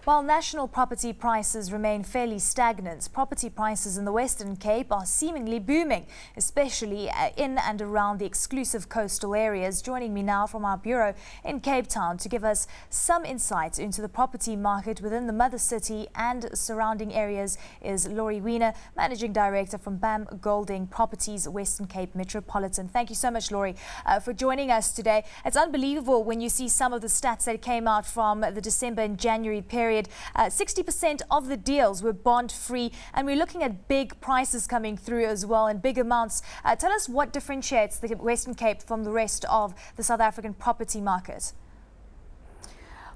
While national property prices remain fairly stagnant, property prices in the Western Cape are seemingly booming, especially in and around the exclusive coastal areas. Joining me now from our bureau in Cape Town to give us some insights into the property market within the mother city and surrounding areas is Laurie Wener, Managing Director from Pam Golding Properties, Western Cape Metropolitan. Thank you so much, Laurie, for joining us today. It's unbelievable when you see some of the stats that came out from the December and January period. 60% of the deals were bond-free, and we're looking at big prices coming through as well in big amounts. Tell us what differentiates the Western Cape from the rest of the South African property market.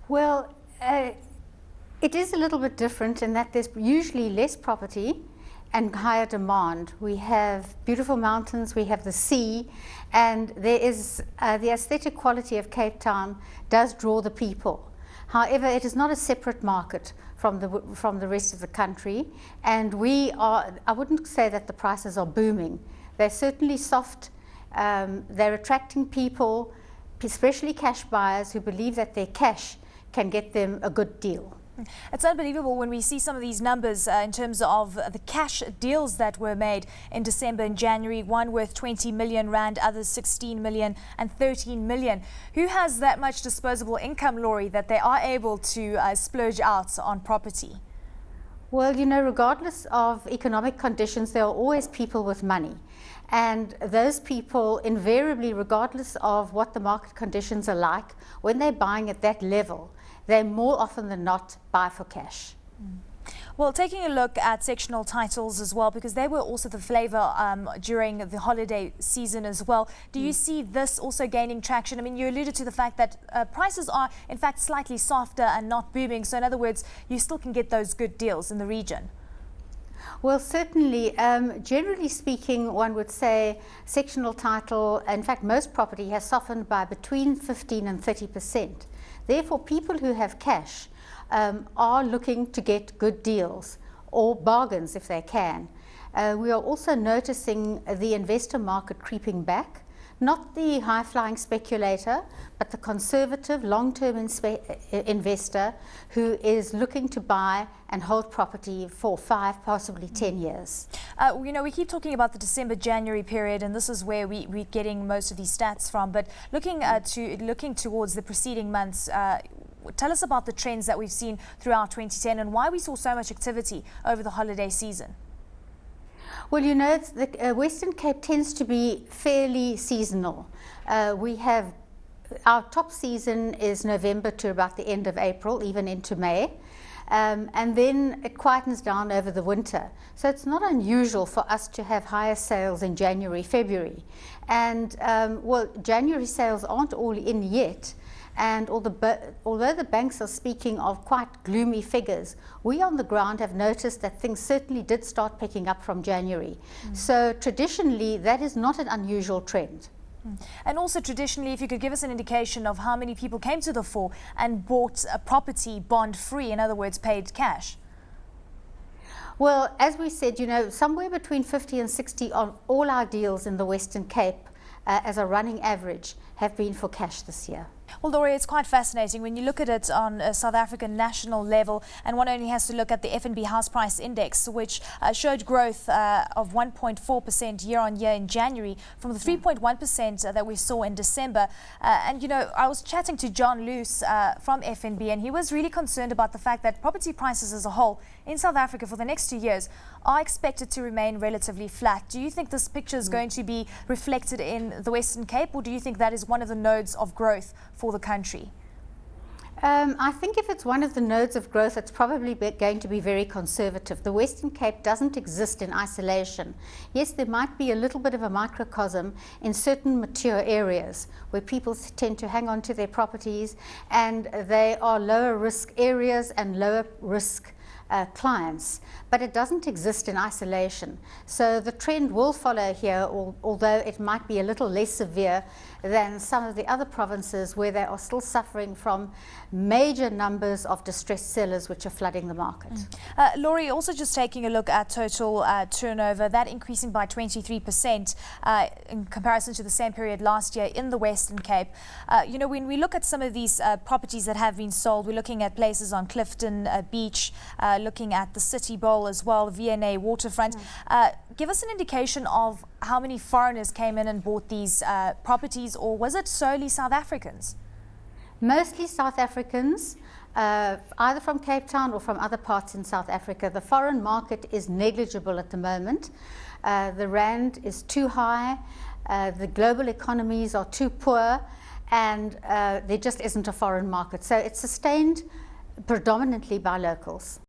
Well, it is a little bit different in that there's usually less property and higher demand. We have beautiful mountains, we have the sea, and there is the aesthetic quality of Cape Town does draw the people. However, it is not a separate market from the rest of the country, and I wouldn't say that the prices are booming. They're certainly soft. They're attracting people, especially cash buyers, who believe that their cash can get them a good deal. It's unbelievable when we see some of these numbers in terms of the cash deals that were made in December and January, one worth 20 million rand, others 16 million and 13 million. Who has that much disposable income, Laurie, that they are able to splurge out on property? Well, you know, regardless of economic conditions, there are always people with money. And those people invariably, regardless of what the market conditions are like, when they're buying at that level, they more often than not buy for cash. Well, taking a look at sectional titles as well, because they were also the flavour during the holiday season as well. Do you see this also gaining traction? I mean, you alluded to the fact that prices are in fact slightly softer and not booming. So in other words, you still can get those good deals in the region. Well, certainly, generally speaking, one would say sectional title, in fact, most property has softened by between 15 and 30%. Therefore, people who have cash are looking to get good deals or bargains if they can. We are also noticing the investor market creeping back. Not the high-flying speculator, but the conservative, long-term investor who is looking to buy and hold property for 5, possibly 10 years. You know, we keep talking about the December-January period, and this is where we're getting most of these stats from. But looking towards the preceding months, tell us about the trends that we've seen throughout 2010 and why we saw so much activity over the holiday season. Well, you know, the Western Cape tends to be fairly seasonal. Our top season is November to about the end of April, even into May. And then it quietens down over the winter. So it's not unusual for us to have higher sales in January, February. And, well, January sales aren't all in yet. And although the banks are speaking of quite gloomy figures, we on the ground have noticed that things certainly did start picking up from January. So traditionally, that is not an unusual trend. And also traditionally, if you could give us an indication of how many people came to the fore and bought a property bond-free, in other words, paid cash. Well, as we said, you know, somewhere between 50 and 60 of all our deals in the Western Cape as a running average have been for cash this year. Well, Laurie, it's quite fascinating when you look at it on a South African national level, and one only has to look at the F&B House Price Index, which showed growth of 1.4% year on year in January from the 3.1% that we saw in December. And, you know, I was chatting to John Luce from F&B, and he was really concerned about the fact that property prices as a whole in South Africa for the next 2 years are expected to remain relatively flat. Do you think this picture is going to be reflected in the Western Cape, or do you think that is one of the nodes of growth for the country? I think if it's one of the nodes of growth, it's probably going to be very conservative. The Western Cape doesn't exist in isolation. Yes, there might be a little bit of a microcosm in certain mature areas where people tend to hang on to their properties, and they are lower risk areas and lower risk clients, but it doesn't exist in isolation. So the trend will follow here, although it might be a little less severe than some of the other provinces where they are still suffering from major numbers of distressed sellers which are flooding the market. Laurie, also just taking a look at total turnover, that increasing by 23% in comparison to the same period last year in the Western Cape. You know, when we look at some of these properties that have been sold, we're looking at places on Clifton Beach, looking at the City Bowl as well, V&A Waterfront. Give us an indication of how many foreigners came in and bought these properties, or was it solely South Africans? Mostly South Africans, either from Cape Town or from other parts in South Africa. The foreign market is negligible at the moment. The rand is too high, the global economies are too poor, and there just isn't a foreign market. So it's sustained predominantly by locals.